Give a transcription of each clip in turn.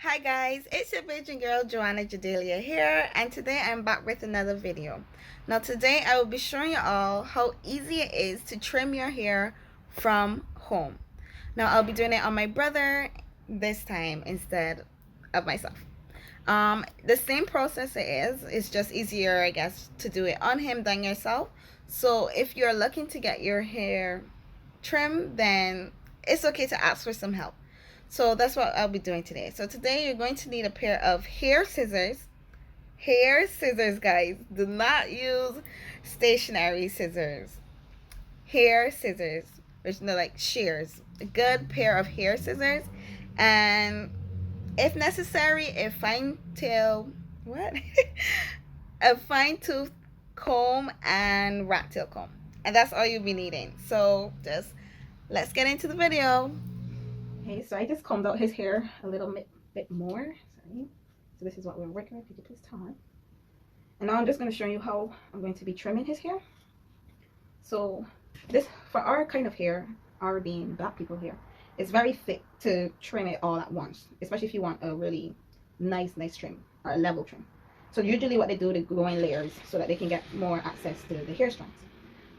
Hi guys, it's your virgin girl Joanna Jadelia here, and today I'm back with another video. Now today I will be showing you all how easy it is to trim your hair from home. Now I'll be doing it on my brother this time instead of myself. The same process it is, it's just easier I guess to do it on him than yourself. So if you're looking to get your hair trimmed, then it's okay to ask for some help. So that's what I'll be doing today. So today you're going to need a pair of hair scissors. Hair scissors, guys. Do not use stationary scissors. Hair scissors, which are like shears. A good pair of hair scissors, and if necessary, a fine tail what? A fine tooth comb and rat tail comb. And that's all you'll be needing. So just let's get into the video. Okay, so I just combed out his hair a little bit more. Sorry. So this is what we're working with. Could you please time? And now I'm just going to show you how I'm going to be trimming his hair. So this, for our kind of hair, our being black people hair, it's very thick to trim it all at once, especially if you want a really nice trim or a level trim. So usually what they do, they go in layers so that they can get more access to the hair strands.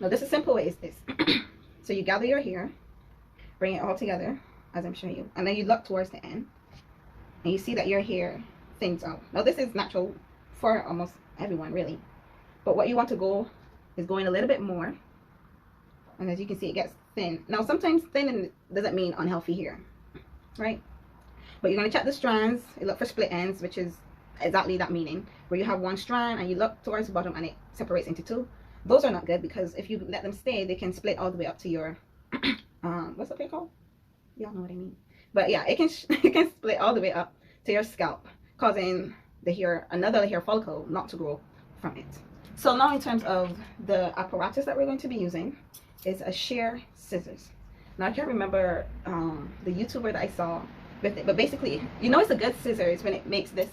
Now this is simple way is this. So you gather your hair, bring it all together as I'm showing you, and then you look towards the end and you see that your hair thins out. Now this is natural for almost everyone really, but what you want to go is going a little bit more, and as you can see it gets thin. Now sometimes thin doesn't mean unhealthy hair, right? But you're going to check the strands. You look for split ends, which is exactly that meaning, where you have one strand and you look towards the bottom and it separates into two. Those are not good, because if you let them stay, they can split all the way up to your what's the hair called? Y'all know what I mean. But yeah, it can it can split all the way up to your scalp, causing the hair, another hair follicle, not to grow from it. So now in terms of the apparatus that we're going to be using, is a shear scissors. Now I can't remember the YouTuber that I saw with it, but basically, you know, it's a good scissors when it makes this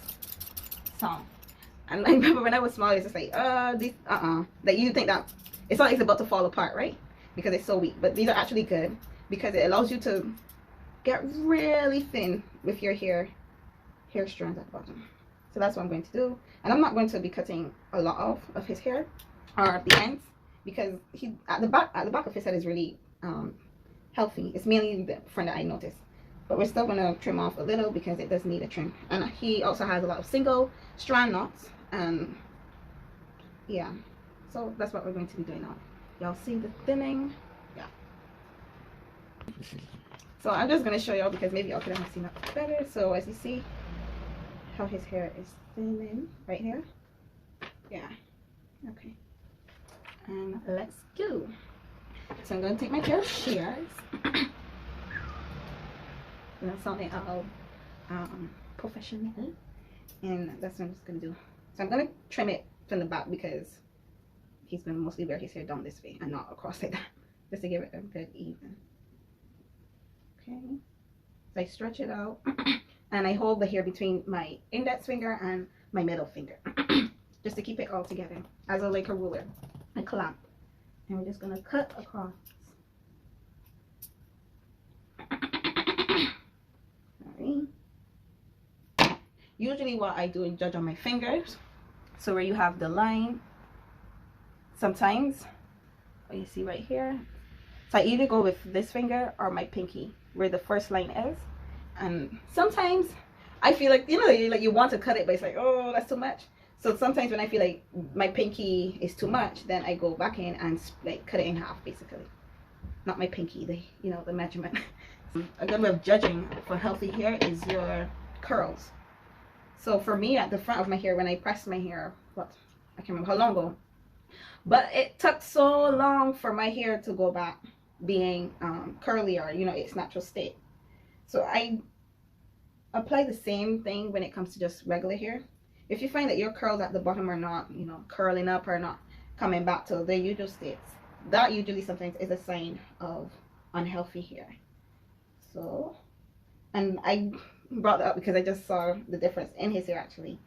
sound. And I remember when I was small, it's just like that you think that it's not like it's about to fall apart, right? Because it's so weak. But these are actually good because it allows you to get really thin with your hair strands at the bottom. So that's what I'm going to do. And I'm not going to be cutting a lot off of his hair or the ends, because he at the back of his head is really healthy. It's mainly the front that I noticed. But we're still going to trim off a little because it does need a trim. And he also has a lot of single strand knots, and yeah, so that's what we're going to be doing now. Y'all see the thinning? Yeah. So I'm just going to show y'all because maybe y'all could have seen that better. So as you see how his hair is thinning right here. Yeah. Okay. And let's go. So I'm going to take my pair of shears. You know, something all professional. And that's what I'm just going to do. So I'm going to trim it from the back because he's going to mostly wear his hair down this way and not across like that. Just to give it a good even. Okay, so I stretch it out and I hold the hair between my index finger and my middle finger just to keep it all together as like a ruler, a clamp. And we're just gonna cut across. Sorry. Usually what I do is judge on my fingers, so where you have the line, sometimes what you see right here, so I either go with this finger or my pinky where the first line is. And sometimes I feel like, you know, like you want to cut it, but it's like, oh, that's too much. So sometimes when I feel like my pinky is too much, then I go back in and like cut it in half, basically. Not my pinky, the measurement. A good way of judging for healthy hair is your curls. So for me, at the front of my hair, when I press my hair, I can't remember how long ago, but it took so long for my hair to go back being curly, or its natural state. So I apply the same thing when it comes to just regular hair. If you find that your curls at the bottom are not curling up or not coming back to their usual states, that usually sometimes is a sign of unhealthy hair. So, and I brought that up because I just saw the difference in his hair actually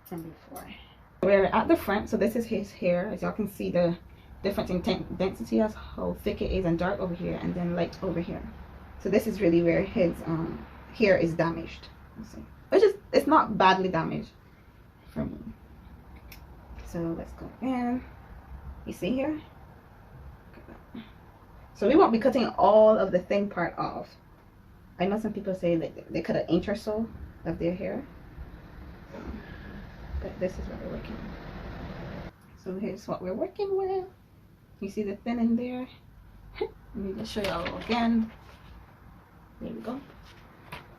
from before. We're at the front, so this is his hair. As y'all can see, the difference in density, as how thick it is and dark over here and then light over here. So this is really where his hair is damaged. Let's see. It's not badly damaged for me. So let's go in. You see here? So we won't be cutting all of the thin part off. I know some people say that they cut an inch or so of their hair. But this is what we're working with. So here's what we're working with. You see the thin in there? Let me just show you all again. There we go.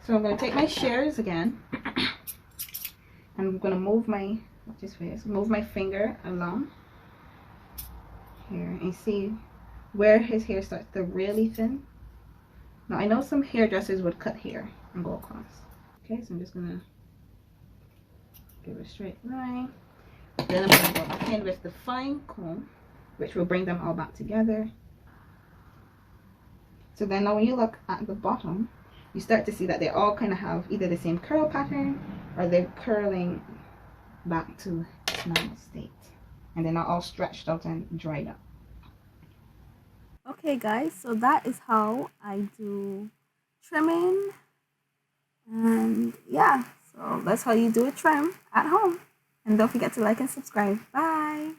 So I'm going to take my shears again. And I'm going to move my, move my finger along here and see where his hair starts to really thin. Now I know some hairdressers would cut here and go across. Okay, so I'm just gonna give it a straight line. Then I'm gonna go back in with the fine comb, which will bring them all back together. So then now when you look at the bottom, you start to see that they all kind of have either the same curl pattern or they're curling back to normal state. And they're not all stretched out and dried up. Okay guys, so that is how I do trimming, and yeah, so that's how you do a trim at home. And don't forget to like and subscribe. Bye.